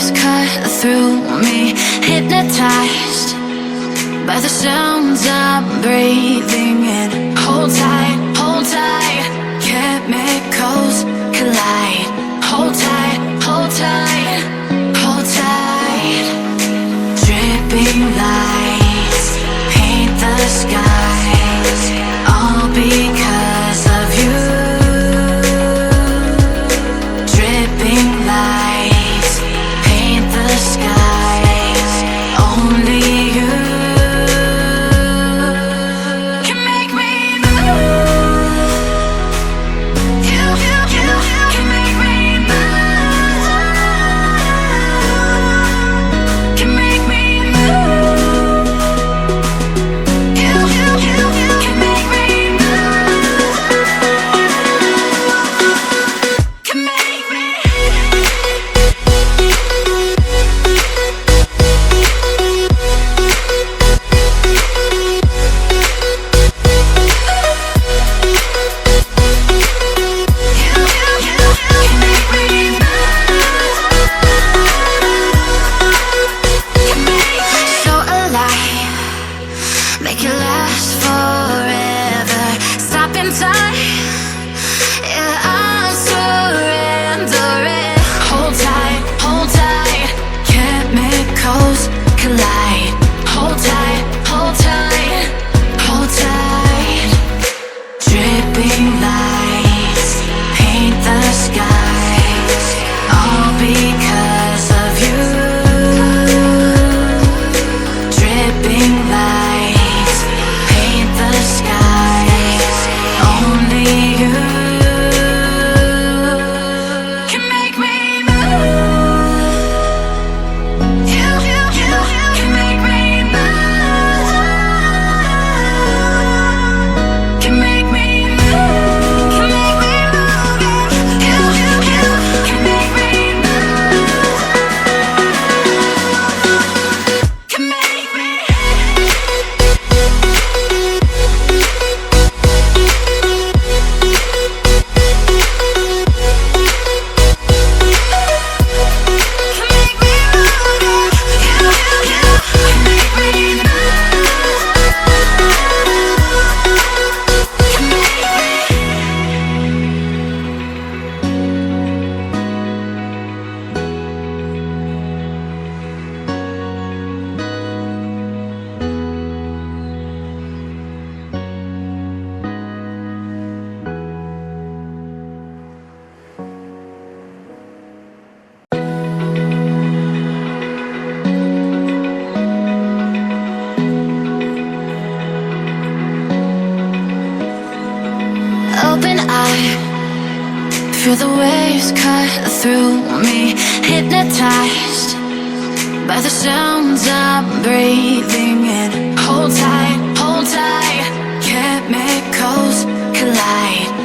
waves cut through me, hypnotized by the sounds I'm breathing in. Hold tight, chemicals collide. Hold tight, hold tight, hold tight. Dripping lights paint the skies, all because of you. Dripping lights paint the skies, only you can make me move. You can make me move. Can make me move. You can make me move. Can make me. So alive, make it last forever. Stop in time, yeah, I'm surrendering. Hold tight, chemicals collide. Hold tight, hold tight, hold tight. Dripping lights paint the skies, all because of you. Dripping lights paint the skies, only you can make me move. You can make me move. Can make me move. Can make me move. You can make me move. Can make me. Open eye, feel the waves cut through me, hypnotized by the sounds I'm breathing in. Hold tight, chemicals collide.